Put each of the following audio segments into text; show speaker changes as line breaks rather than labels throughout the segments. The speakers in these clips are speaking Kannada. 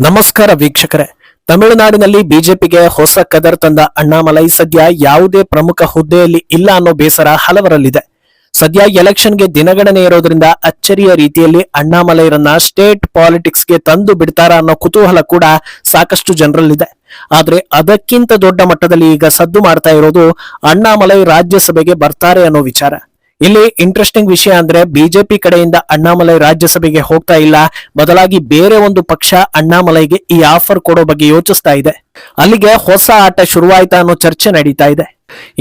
ನಮಸ್ಕಾರ ವೀಕ್ಷಕರೇ. ತಮಿಳುನಾಡಿನಲ್ಲಿ ಬಿಜೆಪಿಗೆ ಹೊಸ ಕದರ್ ತಂದ ಅಣ್ಣಾಮಲೈ ಸದ್ಯ ಯಾವುದೇ ಪ್ರಮುಖ ಹುದ್ದೆಯಲ್ಲಿ ಇಲ್ಲ ಅನ್ನೋ ಬೇಸರ ಹಲವರಲ್ಲಿದೆ. ಸದ್ಯ ಎಲೆಕ್ಷನ್ಗೆ ದಿನಗಣನೆ ಇರೋದ್ರಿಂದ ಅಚ್ಚರಿಯ ರೀತಿಯಲ್ಲಿ ಅಣ್ಣಾಮಲೈರನ್ನ ಸ್ಟೇಟ್ ಪಾಲಿಟಿಕ್ಸ್ಗೆ ತಂದು ಬಿಡ್ತಾರಾ ಅನ್ನೋ ಕುತೂಹಲ ಕೂಡ ಸಾಕಷ್ಟು ಜನರಲ್ಲಿದೆ. ಆದ್ರೆ ಅದಕ್ಕಿಂತ ದೊಡ್ಡ ಮಟ್ಟದಲ್ಲಿ ಈಗ ಸದ್ದು ಮಾಡ್ತಾ ಇರೋದು ಅಣ್ಣಾಮಲೈ ರಾಜ್ಯಸಭೆಗೆ ಬರ್ತಾರೆ ಅನ್ನೋ ವಿಚಾರ. ಇಲ್ಲಿ ಇಂಟ್ರೆಸ್ಟಿಂಗ್ ವಿಷಯ ಅಂದ್ರೆ ಬಿಜೆಪಿ ಕಡೆಯಿಂದ ಅಣ್ಣಾಮಲೈ ರಾಜ್ಯಸಭೆಗೆ ಹೋಗ್ತಾ ಇಲ್ಲ, ಬದಲಾಗಿ ಬೇರೆ ಒಂದು ಪಕ್ಷ ಅಣ್ಣಾಮಲೈಗೆ ಈ ಆಫರ್ ಕೊಡೋ ಬಗ್ಗೆ ಯೋಚಿಸ್ತಾ ಇದೆ. ಅಲ್ಲಿಗೆ ಹೊಸ ಆಟ ಶುರುವಾಯ್ತಾ ಅನ್ನೋ ಚರ್ಚೆ ನಡೀತಾ ಇದೆ.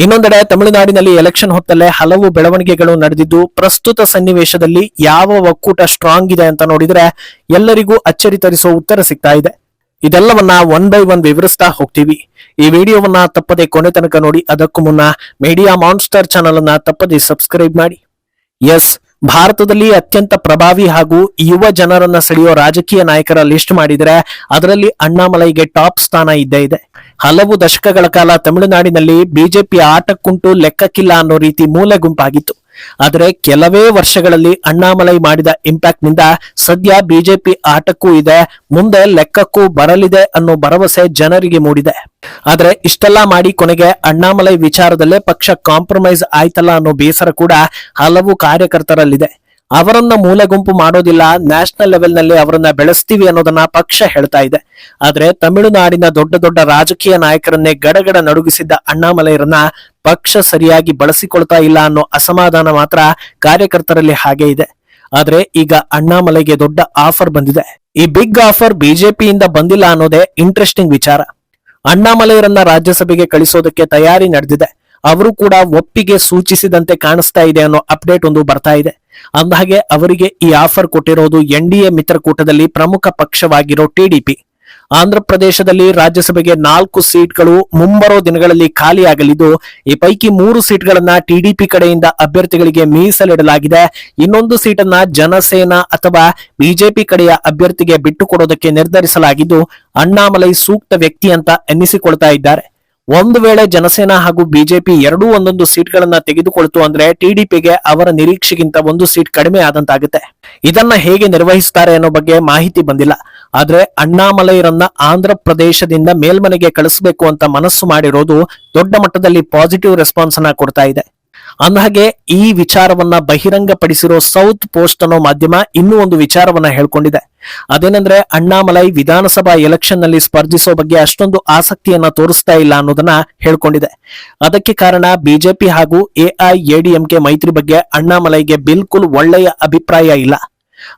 ಇನ್ನೊಂದೆಡೆ ತಮಿಳುನಾಡಿನಲ್ಲಿ ಎಲೆಕ್ಷನ್ ಹೊತ್ತಲ್ಲೇ ಹಲವು ಬೆಳವಣಿಗೆಗಳು ನಡೆದಿದ್ದು, ಪ್ರಸ್ತುತ ಸನ್ನಿವೇಶದಲ್ಲಿ ಯಾವ ಒಕ್ಕೂಟ ಸ್ಟ್ರಾಂಗ್ ಇದೆ ಅಂತ ನೋಡಿದ್ರೆ ಎಲ್ಲರಿಗೂ ಅಚ್ಚರಿ ತರಿಸೋ ಉತ್ತರ ಸಿಗ್ತಾ ಇದೆ. ಇದೆಲ್ಲವನ್ನ ಒನ್ ಬೈ ಒನ್ ವಿವರಿಸ್ತಾ ಹೋಗ್ತೀವಿ. ಈ ವಿಡಿಯೋವನ್ನ ತಪ್ಪದೆ ಕೊನೆ ತನಕ ನೋಡಿ. ಅದಕ್ಕೂ ಮುನ್ನ ಮೀಡಿಯಾ ಮಾನ್ಸ್ಟರ್ ಚಾನಲ್ ಅನ್ನ ತಪ್ಪದೆ ಸಬ್ಸ್ಕ್ರೈಬ್ ಮಾಡಿ. ಎಸ್, ಭಾರತದಲ್ಲಿ ಅತ್ಯಂತ ಪ್ರಭಾವಿ ಹಾಗೂ ಯುವ ಜನರನ್ನ ಸೆಳೆಯೋ ರಾಜಕೀಯ ನಾಯಕರ ಲಿಸ್ಟ್ ಮಾಡಿದರೆ ಅದರಲ್ಲಿ ಅಣ್ಣಾಮಲೈಗೆ ಟಾಪ್ ಸ್ಥಾನ ಇದ್ದೇ ಇದೆ. ಹಲವು ದಶಕಗಳ ಕಾಲ ತಮಿಳುನಾಡಿನಲ್ಲಿ ಬಿಜೆಪಿ ಆಟಕ್ಕುಂಟು ಲೆಕ್ಕಕ್ಕಿಲ್ಲ ಅನ್ನೋ ರೀತಿ ಮೂಲೆ ಗುಂಪಾಗಿತ್ತು. ಆದರೆ ಕೆಲವೇ ವರ್ಷಗಳಲ್ಲಿ ಅಣ್ಣಾಮಲೈ ಮಾಡಿದ ಇಂಪ್ಯಾಕ್ಟ್ ನಿಂದ ಸದ್ಯ ಬಿಜೆಪಿ ಆಟಕ್ಕೂ ಇದೆ, ಮುಂದೆ ಲೆಕ್ಕಕ್ಕೂ ಬರಲಿದೆ ಅನ್ನೋ ಭರವಸೆ ಜನರಿಗೆ ಮೂಡಿದೆ. ಆದ್ರೆ ಇಷ್ಟೆಲ್ಲ ಮಾಡಿ ಕೊನೆಗೆ ಅಣ್ಣಾಮಲೈ ವಿಚಾರದಲ್ಲೇ ಪಕ್ಷ ಕಾಂಪ್ರಮೈಸ್ ಆಯ್ತಲ್ಲ ಅನ್ನೋ ಬೇಸರ ಕೂಡ ಹಲವು ಕಾರ್ಯಕರ್ತರಲ್ಲಿದೆ. ಅವರನ್ನ ಮೂಲೆ ಗುಂಪು ಮಾಡೋದಿಲ್ಲ, ನ್ಯಾಷನಲ್ ಲೆವೆಲ್ ನಲ್ಲಿ ಅವರನ್ನ ಬೆಳೆಸ್ತೀವಿ ಅನ್ನೋದನ್ನ ಪಕ್ಷ ಹೇಳ್ತಾ ಇದೆ. ಆದ್ರೆ ತಮಿಳುನಾಡಿನ ದೊಡ್ಡ ದೊಡ್ಡ ರಾಜಕೀಯ ನಾಯಕರನ್ನೇ ಗಡಗಡ ನಡುಗಿಸಿದ್ದ ಅಣ್ಣಾಮಲೈರನ್ನ ಪಕ್ಷ ಸರಿಯಾಗಿ ಬಳಸಿಕೊಳ್ತಾ ಇಲ್ಲ ಅನ್ನೋ ಅಸಮಾಧಾನ ಮಾತ್ರ ಕಾರ್ಯಕರ್ತರಲ್ಲಿ ಹಾಗೆ ಇದೆ. ಆದ್ರೆ ಈಗ ಅಣ್ಣಾಮಲೈಗೆ ದೊಡ್ಡ ಆಫರ್ ಬಂದಿದೆ. ಈ ಬಿಗ್ ಆಫರ್ ಬಿಜೆಪಿಯಿಂದ ಬಂದಿಲ್ಲ ಅನ್ನೋದೇ ಇಂಟ್ರೆಸ್ಟಿಂಗ್ ವಿಚಾರ. ಅಣ್ಣಾಮಲೈರನ್ನ ರಾಜ್ಯಸಭೆಗೆ ಕಳಿಸೋದಕ್ಕೆ ತಯಾರಿ ನಡೆದಿದೆ. ಅವರು ಕೂಡ ಒಪ್ಪಿಗೆ ಸೂಚಿಸಿದಂತೆ ಕಾಣಿಸ್ತಾ ಇದೆ ಅನ್ನೋ ಅಪ್ಡೇಟ್ ಒಂದು ಬರ್ತಾ ಇದೆ. ಅಂದಹಾಗೆ ಅವರಿಗೆ ಈ ಆಫರ್ ಕೊಟ್ಟಿರೋದು ಎನ್ಡಿಎ ಮಿತ್ರಕೂಟದಲ್ಲಿ ಪ್ರಮುಖ ಪಕ್ಷವಾಗಿರೋ ಟಿಡಿಪಿ. ಆಂಧ್ರ ಪ್ರದೇಶದಲ್ಲಿ ರಾಜ್ಯಸಭೆಗೆ 4 ಸೀಟ್ಗಳು ಮುಂಬರೋ ದಿನಗಳಲ್ಲಿ ಖಾಲಿಯಾಗಲಿದ್ದು, ಈ ಪೈಕಿ 3 ಸೀಟ್ಗಳನ್ನ ಟಿಡಿಪಿ ಕಡೆಯಿಂದ ಅಭ್ಯರ್ಥಿಗಳಿಗೆ ಮೀಸಲಿಡಲಾಗಿದೆ. ಇನ್ನೊಂದು ಸೀಟನ್ನ ಜನಸೇನಾ ಅಥವಾ ಬಿಜೆಪಿ ಕಡೆಯ ಅಭ್ಯರ್ಥಿಗೆ ಬಿಟ್ಟುಕೊಡೋದಕ್ಕೆ ನಿರ್ಧರಿಸಲಾಗಿದ್ದು, ಅಣ್ಣಾಮಲೈ ಸೂಕ್ತ ವ್ಯಕ್ತಿ ಅಂತ ಎನ್ನಿಸಿಕೊಳ್ತಾ ಇದ್ದಾರೆ. ಒಂದು ವೇಳೆ ಜನಸೇನಾ ಹಾಗೂ ಬಿಜೆಪಿ ಎರಡೂ ಒಂದೊಂದು ಸೀಟ್ಗಳನ್ನ ತೆಗೆದುಕೊಳ್ತು ಅಂದ್ರೆ ಟಿಡಿಪಿಗೆ ಅವರ ನಿರೀಕ್ಷೆಗಿಂತ 1 ಸೀಟ್ ಕಡಿಮೆ ಆದಂತಾಗುತ್ತೆ. ಇದನ್ನ ಹೇಗೆ ನಿರ್ವಹಿಸುತ್ತಾರೆ ಅನ್ನೋ ಬಗ್ಗೆ ಮಾಹಿತಿ ಬಂದಿಲ್ಲ. ಆದ್ರೆ ಅಣ್ಣಾಮಲೈರನ್ನ ಆಂಧ್ರ ಪ್ರದೇಶದಿಂದ ಮೇಲ್ಮನೆಗೆ ಕಳಿಸಬೇಕು ಅಂತ ಮನಸ್ಸು ಮಾಡಿರೋದು ದೊಡ್ಡ ಮಟ್ಟದಲ್ಲಿ ಪಾಸಿಟಿವ್ ರೆಸ್ಪಾನ್ಸ್ ಅನ್ನ ಕೊಡ್ತಾ ಇದೆ. ಅಂದಹಾಗೆ ಈ ವಿಚಾರವನ್ನ ಬಹಿರಂಗಪಡಿಸಿರೋ ಸೌತ್ ಪೋಸ್ಟ್ ಅನ್ನೋ ಮಾಧ್ಯಮ ಇನ್ನೂ ಒಂದು ವಿಚಾರವನ್ನ ಹೇಳ್ಕೊಂಡಿದೆ. ಅದೇನಂದ್ರೆ ಅಣ್ಣಾಮಲೈ ವಿಧಾನಸಭಾ ಎಲೆಕ್ಷನ್ ನಲ್ಲಿ ಸ್ಪರ್ಧಿಸೋ ಬಗ್ಗೆ ಅಷ್ಟೊಂದು ಆಸಕ್ತಿಯನ್ನ ತೋರಿಸ್ತಾ ಇಲ್ಲ ಅನ್ನೋದನ್ನ ಹೇಳ್ಕೊಂಡಿದೆ. ಅದಕ್ಕೆ ಕಾರಣ ಬಿಜೆಪಿ ಹಾಗೂ ಎಐಎಡಿಎಂಕೆ ಮೈತ್ರಿ ಬಗ್ಗೆ ಅಣ್ಣಾಮಲೈಗೆ ಬಿಲ್ಕುಲ್ ಒಳ್ಳೆಯ ಅಭಿಪ್ರಾಯ ಇಲ್ಲ.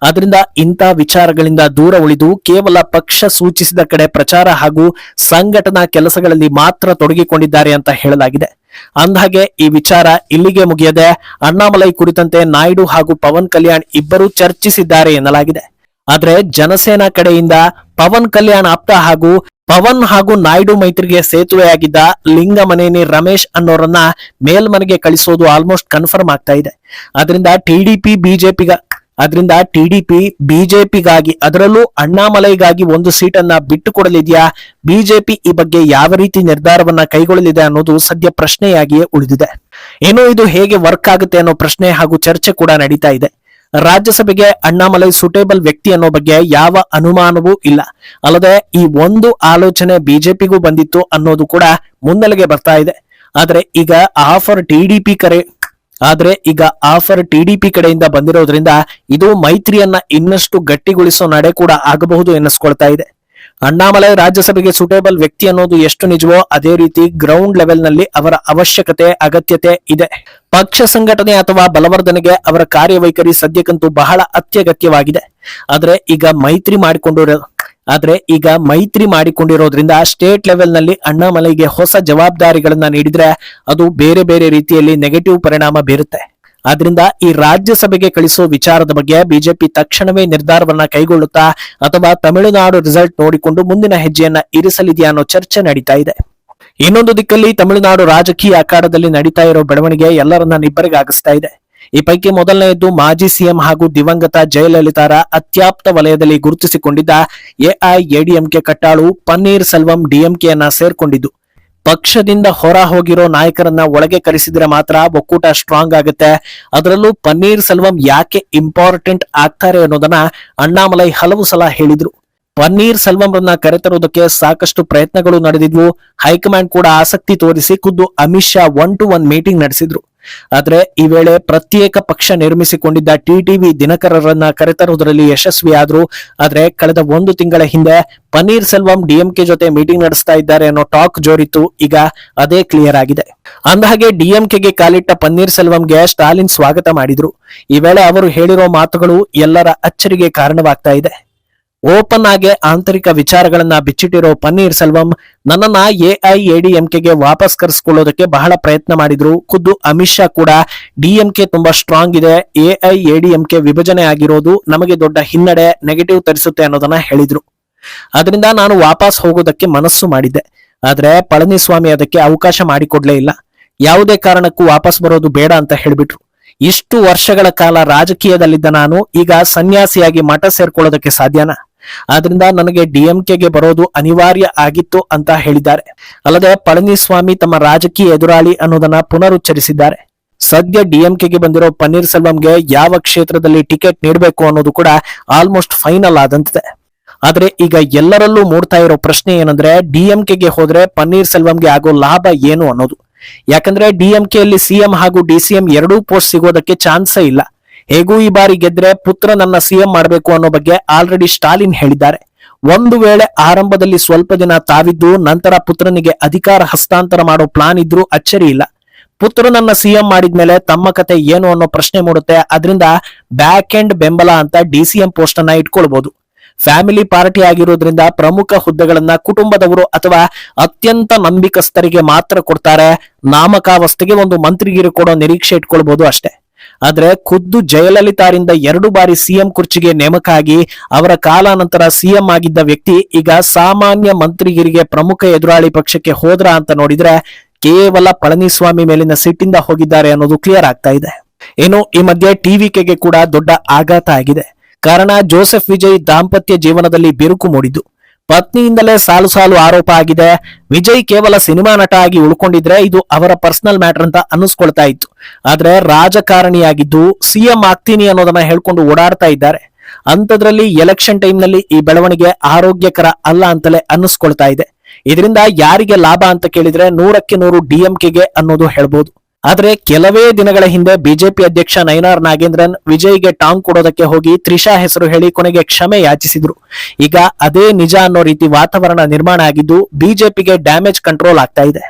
ಆದ್ರಿಂದ ಇಂಥ ವಿಚಾರಗಳಿಂದ ದೂರ ಉಳಿದು ಕೇವಲ ಪಕ್ಷ ಸೂಚಿಸಿದ ಕಡೆ ಪ್ರಚಾರ ಹಾಗೂ ಸಂಘಟನಾ ಕೆಲಸಗಳಲ್ಲಿ ಮಾತ್ರ ತೊಡಗಿಕೊಂಡಿದ್ದಾರೆ ಅಂತ ಹೇಳಲಾಗಿದೆ. ಅಂದಹಾಗೆ ಈ ವಿಚಾರ ಇಲ್ಲಿಗೆ ಮುಗಿಯದೆ ಅಣ್ಣಾಮಲೈ ಕುರಿತಂತೆ ನಾಯ್ಡು ಹಾಗೂ ಪವನ್ ಕಲ್ಯಾಣ್ ಇಬ್ಬರು ಚರ್ಚಿಸಿದ್ದಾರೆ ಎನ್ನಲಾಗಿದೆ. ಆದ್ರೆ ಜನಸೇನಾ ಕಡೆಯಿಂದ ಪವನ್ ಕಲ್ಯಾಣ್ ಆಪ್ತ ಹಾಗೂ ಪವನ್ ಹಾಗೂ ನಾಯ್ಡು ಮೈತ್ರಿಗೆ ಸೇತುವೆಯಾಗಿದ್ದ ಲಿಂಗಮನೇನಿ ರಮೇಶ್ ಅನ್ನೋರನ್ನ ಮೇಲ್ಮನೆಗೆ ಕಳಿಸೋದು ಆಲ್ಮೋಸ್ಟ್ ಕನ್ಫರ್ಮ್ ಆಗ್ತಾ ಇದೆ. ಅದರಿಂದ ಟಿಡಿಪಿ ಬಿಜೆಪಿಗಾಗಿ ಅದರಲ್ಲೂ ಅಣ್ಣಾಮಲೈಗಾಗಿ 1 ಸೀಟನ್ನ ಬಿಟ್ಟುಕೊಡಲಿದೆಯಾ, ಬಿಜೆಪಿ ಈ ಬಗ್ಗೆ ಯಾವ ರೀತಿ ನಿರ್ಧಾರವನ್ನ ಕೈಗೊಳ್ಳಲಿದೆ ಅನ್ನೋದು ಸದ್ಯ ಪ್ರಶ್ನೆಯಾಗಿಯೇ ಉಳಿದಿದೆ. ಏನೋ ಇದು ಹೇಗೆ ವರ್ಕ್ ಆಗುತ್ತೆ ಅನ್ನೋ ಪ್ರಶ್ನೆ ಹಾಗೂ ಚರ್ಚೆ ಕೂಡ ನಡೀತಾ ಇದೆ. ರಾಜ್ಯಸಭೆಗೆ ಅಣ್ಣಾಮಲೈ ಸೂಟೇಬಲ್ ವ್ಯಕ್ತಿ ಅನ್ನೋ ಬಗ್ಗೆ ಯಾವ ಅನುಮಾನವೂ ಇಲ್ಲ. ಅಲ್ಲದೆ ಈ ಒಂದು ಆಲೋಚನೆ ಬಿಜೆಪಿಗೂ ಬಂದಿತ್ತು ಅನ್ನೋದು ಕೂಡ ಮುನ್ನೆಲೆಗೆ ಬರ್ತಾ ಇದೆ. ಆದ್ರೆ ಈಗ ಆಫರ್ ಟಿಡಿಪಿ ಕಡೆಯಿಂದ ಬಂದಿರೋದ್ರಿಂದ ಇದು ಮೈತ್ರಿಯನ್ನ ಇನ್ನಷ್ಟು ಗಟ್ಟಿಗೊಳಿಸೋ ನಡೆ ಕೂಡ ಆಗಬಹುದು ಎನ್ನಿಸ್ಕೊಳ್ತಾ ಇದೆ. ಅಣ್ಣಾಮಲೈ ರಾಜ್ಯಸಭೆಗೆ ಸೂಟೇಬಲ್ ವ್ಯಕ್ತಿ ಅನ್ನೋದು ಎಷ್ಟು ನಿಜವೋ ಅದೇ ರೀತಿ ಗ್ರೌಂಡ್ ಲೆವೆಲ್ ನಲ್ಲಿ ಅವರ ಅವಶ್ಯಕತೆ ಅಗತ್ಯತೆ ಇದೆ. ಪಕ್ಷ ಸಂಘಟನೆ ಅಥವಾ ಬಲವರ್ಧನೆಗೆ ಅವರ ಕಾರ್ಯವೈಖರಿ ಸದ್ಯಕ್ಕಂತೂ ಬಹಳ ಅತ್ಯಗತ್ಯವಾಗಿದೆ. ಆದ್ರೆ ಈಗ ಮೈತ್ರಿ ಮಾಡಿಕೊಂಡಿರೋದ್ರಿಂದ ಸ್ಟೇಟ್ ಲೆವೆಲ್ ನಲ್ಲಿ ಅಣ್ಣಾಮಲೈಗೆ ಹೊಸ ಜವಾಬ್ದಾರಿಗಳನ್ನ ನೀಡಿದ್ರೆ ಅದು ಬೇರೆ ಬೇರೆ ರೀತಿಯಲ್ಲಿ ನೆಗೆಟಿವ್ ಪರಿಣಾಮ ಬೀರುತ್ತೆ. ಆದ್ರಿಂದ ಈ ರಾಜ್ಯಸಭೆಗೆ ಕಳಿಸೋ ವಿಚಾರದ ಬಗ್ಗೆ ಬಿಜೆಪಿ ತಕ್ಷಣವೇ ನಿರ್ಧಾರವನ್ನ ಕೈಗೊಳ್ಳುತ್ತಾ ಅಥವಾ ತಮಿಳುನಾಡು ರಿಸಲ್ಟ್ ನೋಡಿಕೊಂಡು ಮುಂದಿನ ಹೆಜ್ಜೆಯನ್ನ ಇರಿಸಲಿದೆಯಾ ಅನ್ನೋ ಚರ್ಚೆ ನಡೀತಾ ಇದೆ. ಇನ್ನೊಂದು ದಿಕ್ಕಲ್ಲಿ ತಮಿಳುನಾಡು ರಾಜಕೀಯ ಅಖಾಡದಲ್ಲಿ ನಡೀತಾ ಇರೋ ಬೆಳವಣಿಗೆ ಎಲ್ಲರನ್ನ ನಿಬ್ಬರಿಗಾಗಿಸ್ತಾ ಇದೆ. ಈ ಪೈಕಿ ಮೊದಲನೆಯದ್ದು ಮಾಜಿ ಸಿಎಂ ಹಾಗೂ ದಿವಂಗತ ಜಯಲಲಿತಾರ ಅತ್ಯಾಪ್ತ ವಲಯದಲ್ಲಿ ಗುರುತಿಸಿಕೊಂಡಿದ್ದ ಎಐಎಡಿಎಂಕೆ ಕಟ್ಟಾಳು ಪನ್ನೀರ್ ಸೆಲ್ವಂ ಡಿಎಂಕೆಯನ್ನ ಸೇರ್ಕೊಂಡಿದ್ದು. ಪಕ್ಷದಿಂದ ಹೊರ ಹೋಗಿರೋ ನಾಯಕರನ್ನ ಒಳಗೆ ಕರೆಸಿದ್ರೆ ಮಾತ್ರ ಒಕ್ಕೂಟ ಸ್ಟ್ರಾಂಗ್ ಆಗುತ್ತೆ. ಅದರಲ್ಲೂ ಪನ್ನೀರ್ ಸೆಲ್ವಂ ಯಾಕೆ ಇಂಪಾರ್ಟೆಂಟ್ ಆಗ್ತಾರೆ ಅನ್ನೋದನ್ನ ಅಣ್ಣಾಮಲೈ ಹಲವು ಸಲ ಹೇಳಿದ್ರು. ಪನ್ನೀರ್ ಸೆಲ್ವಂರನ್ನ ಕರೆತರುವುದಕ್ಕೆ ಸಾಕಷ್ಟು ಪ್ರಯತ್ನಗಳು ನಡೆದಿದ್ವು. ಹೈಕಮಾಂಡ್ ಕೂಡ ಆಸಕ್ತಿ ತೋರಿಸಿ ಖುದ್ದು ಅಮಿತ್ ಶಾ 1-to-1 ಮೀಟಿಂಗ್ ನಡೆಸಿದ್ರು. ಆದ್ರೆ ಈ ವೇಳೆ ಪ್ರತ್ಯೇಕ ಪಕ್ಷ ನಿರ್ಮಿಸಿಕೊಂಡಿದ್ದ ಟಿಟಿವಿ ದಿನಕರರನ್ನ ಕರೆತರುವುದರಲ್ಲಿ ಯಶಸ್ವಿಯಾದ್ರು. ಆದ್ರೆ ಕಳೆದ 1 ತಿಂಗಳ ಹಿಂದೆ ಪನ್ನೀರ್ ಸೆಲ್ವಂ ಡಿಎಂಕೆ ಜೊತೆ ಮೀಟಿಂಗ್ ನಡೆಸ್ತಾ ಇದ್ದಾರೆ ಅನ್ನೋ ಟಾಕ್ ಜೋರಿತ್ತು. ಈಗ ಅದೇ ಕ್ಲಿಯರ್ ಆಗಿದೆ. ಅಂದಹಾಗೆ ಡಿಎಂಕೆಗೆ ಕಾಲಿಟ್ಟ ಪನ್ನೀರ್ ಸೆಲ್ವಂಗೆ ಸ್ಟಾಲಿನ್ ಸ್ವಾಗತ ಮಾಡಿದ್ರು. ಈ ವೇಳೆ ಅವರು ಹೇಳಿರೋ ಮಾತುಗಳು ಎಲ್ಲರ ಅಚ್ಚರಿಗೆ ಕಾರಣವಾಗ್ತಾ ಇದೆ. ಓಪನ್ ಆಗಿ ಆಂತರಿಕ ವಿಚಾರಗಳನ್ನ ಬಿಚ್ಚಿಟ್ಟಿರೋ ಪನ್ನೀರ್ ಸೆಲ್ವಂ ನನ್ನನ್ನ ಎಐಎಡಿಎಂಕೆಗೆ ವಾಪಸ್ ಕರೆಸಿಕೊಳ್ಳೋದಕ್ಕೆ ಬಹಳ ಪ್ರಯತ್ನ ಮಾಡಿದ್ರು. ಖುದ್ದು ಅಮಿತ್ ಶಾ ಕೂಡ ಡಿಎಂಕೆ ತುಂಬಾ ಸ್ಟ್ರಾಂಗ್ ಇದೆ, ಎಐಎಡಿಎಂಕೆ ವಿಭಜನೆ ಆಗಿರೋದು ನಮಗೆ ದೊಡ್ಡ ಹಿನ್ನಡೆ, ನೆಗೆಟಿವ್ ತರಿಸುತ್ತೆ ಅನ್ನೋದನ್ನ ಹೇಳಿದ್ರು. ಅದರಿಂದ ನಾನು ವಾಪಸ್ ಹೋಗೋದಕ್ಕೆ ಮನಸ್ಸು ಮಾಡಿದ್ದೆ. ಆದ್ರೆ ಪಳನಿಸ್ವಾಮಿ ಅದಕ್ಕೆ ಅವಕಾಶ ಮಾಡಿಕೊಡ್ಲೇ ಇಲ್ಲ. ಯಾವುದೇ ಕಾರಣಕ್ಕೂ ವಾಪಸ್ ಬರೋದು ಬೇಡ ಅಂತ ಹೇಳಿಬಿಟ್ರು. ಇಷ್ಟು ವರ್ಷಗಳ ಕಾಲ ರಾಜಕೀಯದಲ್ಲಿದ್ದ ನಾನು ಈಗ ಸನ್ಯಾಸಿಯಾಗಿ ಮಠ ಸೇರ್ಕೊಳ್ಳೋದಕ್ಕೆ ಸಾಧ್ಯನಾ? ಆದ್ರಿಂದ ನನಗೆ ಡಿಎಂಕೆಗೆ ಬರೋದು ಅನಿವಾರ್ಯ ಆಗಿತ್ತು ಅಂತ ಹೇಳಿದ್ದಾರೆ. ಅಲ್ಲದೆ ಪಳನಿಸ್ವಾಮಿ ತಮ್ಮ ರಾಜಕೀಯ ಎದುರಾಳಿ ಅನ್ನೋದನ್ನ ಪುನರುಚ್ಚರಿಸಿದ್ದಾರೆ. ಸದ್ಯ ಡಿಎಂಕೆಗೆ ಬಂದಿರೋ ಪನ್ನೀರ್ ಸೆಲ್ವಂಗೆ ಯಾವ ಕ್ಷೇತ್ರದಲ್ಲಿ ಟಿಕೆಟ್ ನೀಡಬೇಕು ಅನ್ನೋದು ಕೂಡ ಆಲ್ಮೋಸ್ಟ್ ಫೈನಲ್ ಆದಂತಿದೆ. ಆದ್ರೆ ಈಗ ಎಲ್ಲರಲ್ಲೂ ಮೂಡ್ತಾ ಇರೋ ಪ್ರಶ್ನೆ ಏನಂದ್ರೆ, ಡಿಎಂಕೆಗೆ ಹೋದ್ರೆ ಪನ್ನೀರ್ ಸೆಲ್ವಂಗೆ ಆಗೋ ಲಾಭ ಏನು ಅನ್ನೋದು. ಯಾಕಂದ್ರೆ ಡಿಎಂಕೆಯಲ್ಲಿ ಸಿಎಂ ಹಾಗೂ ಡಿಸಿಎಂ ಎರಡೂ ಪೋಸ್ಟ್ ಸಿಗೋದಕ್ಕೆ ಚಾನ್ಸೇ ಇಲ್ಲ. ಹೇಗೂ ಈ ಬಾರಿ ಗೆದ್ರೆ ಪುತ್ರನನ್ನ ಸಿಎಂ ಮಾಡಬೇಕು ಅನ್ನೋ ಬಗ್ಗೆ ಆಲ್ರೆಡಿ ಸ್ಟಾಲಿನ್ ಹೇಳಿದ್ದಾರೆ. ಒಂದು ವೇಳೆ ಆರಂಭದಲ್ಲಿ ಸ್ವಲ್ಪ ದಿನ ತಾವಿದ್ದು ನಂತರ ಪುತ್ರನಿಗೆ ಅಧಿಕಾರ ಹಸ್ತಾಂತರ ಮಾಡೋ ಪ್ಲಾನ್ ಇದ್ರೂ ಅಚ್ಚರಿ ಇಲ್ಲ. ಪುತ್ರನನ್ನ ಸಿಎಂ ಮಾಡಿದ್ಮೇಲೆ ತಮ್ಮ ಕತೆ ಏನು ಅನ್ನೋ ಪ್ರಶ್ನೆ ಮೂಡುತ್ತೆ. ಅದರಿಂದ ಬ್ಯಾಕ್ ಎಂಡ್ ಬೆಂಬಲ ಅಂತ ಡಿಸಿಎಂ ಪೋಸ್ಟ್ ಅನ್ನ ಇಟ್ಕೊಳ್ಬಹುದು. ಫ್ಯಾಮಿಲಿ ಪಾರ್ಟಿ ಆಗಿರೋದ್ರಿಂದ ಪ್ರಮುಖ ಹುದ್ದೆಗಳನ್ನ ಕುಟುಂಬದವರು ಅಥವಾ ಅತ್ಯಂತ ನಂಬಿಕಸ್ಥರಿಗೆ ಮಾತ್ರ ಕೊಡ್ತಾರೆ. ನಾಮಕಾವಸ್ಥೆಗೆ ಒಂದು ಮಂತ್ರಿಗಿರಿ ಕೊಡೋ ನಿರೀಕ್ಷೆ ಇಟ್ಕೊಳ್ಬಹುದು ಅಷ್ಟೇ. ಆದ್ರೆ ಖುದ್ದು ಜಯಲಲಿತಾರಿಂದ 2 ಬಾರಿ ಸಿಎಂ ಕುರ್ಚಿಗೆ ನೇಮಕ ಆಗಿ ಅವರ ಕಾಲಾನಂತರ ಸಿಎಂ ಆಗಿದ್ದ ವ್ಯಕ್ತಿ ಈಗ ಸಾಮಾನ್ಯ ಮಂತ್ರಿಗಿರಿಗೆ ಪ್ರಮುಖ ಎದುರಾಳಿ ಪಕ್ಷಕ್ಕೆ ಹೋದ್ರ ಅಂತ ನೋಡಿದ್ರೆ ಕೇವಲ ಪಳನಿಸ್ವಾಮಿ ಮೇಲಿನ ಸಿಟ್ಟಿಂದ ಹೋಗಿದ್ದಾರೆ ಅನ್ನೋದು ಕ್ಲಿಯರ್ ಆಗ್ತಾ ಇದೆ. ಇನ್ನು ಈ ಮಧ್ಯೆ ಟಿವಿಕೆಗೆ ಕೂಡ ದೊಡ್ಡ ಆಘಾತ ಆಗಿದೆ. ಕಾರಣ ಜೋಸೆಫ್ ವಿಜಯ್ ದಾಂಪತ್ಯ ಜೀವನದಲ್ಲಿ ಬಿರುಕು ಮೂಡಿದ್ದು. ಪತ್ನಿಯಿಂದಲೇ ಸಾಲು ಸಾಲು ಆರೋಪ ಆಗಿದೆ. ವಿಜಯ್ ಕೇವಲ ಸಿನಿಮಾ ನಟ ಆಗಿ ಉಳ್ಕೊಂಡಿದ್ರೆ ಇದು ಅವರ ಪರ್ಸನಲ್ ಮ್ಯಾಟರ್ ಅಂತ ಅನ್ನಿಸ್ಕೊಳ್ತಾ ಇತ್ತು. ಆದ್ರೆ ರಾಜಕಾರಣಿಯಾಗಿದ್ದು ಸಿಎಂ ಆಗ್ತೀನಿ ಅನ್ನೋದನ್ನ ಹೇಳ್ಕೊಂಡು ಓಡಾಡ್ತಾ ಇದ್ದಾರೆ. ಅಂತದ್ರಲ್ಲಿ ಎಲೆಕ್ಷನ್ ಟೈಮ್ ನಲ್ಲಿ ಈ ಬೆಳವಣಿಗೆ ಆರೋಗ್ಯಕರ ಅಲ್ಲ ಅಂತಲೇ ಅನ್ನಿಸ್ಕೊಳ್ತಾ ಇದೆ. ಇದರಿಂದ ಯಾರಿಗೆ ಲಾಭ ಅಂತ ಕೇಳಿದ್ರೆ 100ಕ್ಕೆ 100 ಡಿಎಂಕೆಗೆ ಅನ್ನೋದು ಹೇಳ್ಬೋದು. ಆದ್ರೆ ಕೆಲವೇ ದಿನಗಳ ಹಿಂದೆ ಬಿಜೆಪಿ ಅಧ್ಯಕ್ಷ ನೈನಾರ್ ನಾಗೇಂದ್ರನ್ ವಿಜಯ್ಗೆ ಟಾಂಗ್ ಕೊಡೋದಕ್ಕೆ ಹೋಗಿ ತ್ರಿಷಾ ಹೆಸರು ಹೇಳಿ ಕೊನೆಗೆ ಕ್ಷಮೆ ಯಾಚಿಸಿದ್ರು. ಈಗ ಅದೇ ನಿಜ ಅನ್ನೋ ರೀತಿ ವಾತಾವರಣ ನಿರ್ಮಾಣ ಆಗಿದ್ದು ಬಿಜೆಪಿಗೆ ಡ್ಯಾಮೇಜ್ ಕಂಟ್ರೋಲ್ ಆಗ್ತಾ ಇದೆ.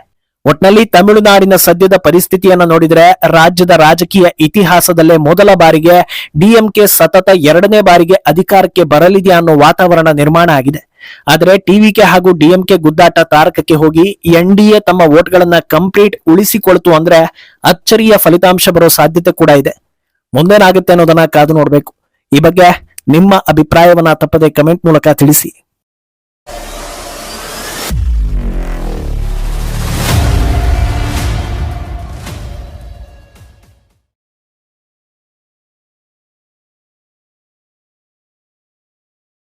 ಒಟ್ನಲ್ಲಿ ತಮಿಳುನಾಡಿನ ಸದ್ಯದ ಪರಿಸ್ಥಿತಿಯನ್ನ ನೋಡಿದ್ರೆ ರಾಜ್ಯದ ರಾಜಕೀಯ ಇತಿಹಾಸದಲ್ಲೇ ಮೊದಲ ಬಾರಿಗೆ ಡಿಎಂಕೆ ಸತತ 2ನೇ ಬಾರಿಗೆ ಅಧಿಕಾರಕ್ಕೆ ಬರಲಿದೆಯಾ ಅನ್ನೋ ವಾತಾವರಣ ನಿರ್ಮಾಣ ಆಗಿದೆ. ಆದ್ರೆ ಟಿವಿಕೆ ಹಾಗೂ ಡಿಎಂಕೆ ಗುದ್ದಾಟ ತಾರಕಕ್ಕೆ ಹೋಗಿ ಎನ್ಡಿಎ ತಮ್ಮ ವೋಟ್ಗಳನ್ನ ಕಂಪ್ಲೀಟ್ ಉಳಿಸಿಕೊಳ್ತು ಅಂದ್ರೆ ಅಚ್ಚರಿಯ ಫಲಿತಾಂಶ ಬರೋ ಸಾಧ್ಯತೆ ಕೂಡ ಇದೆ. ಮುಂದೇನಾಗುತ್ತೆ ಅನ್ನೋದನ್ನ ಕಾದು ನೋಡ್ಬೇಕು. ಈ ಬಗ್ಗೆ ನಿಮ್ಮ ಅಭಿಪ್ರಾಯವನ್ನ ತಪ್ಪದೆ ಕಮೆಂಟ್ ಮೂಲಕ ತಿಳಿಸಿ.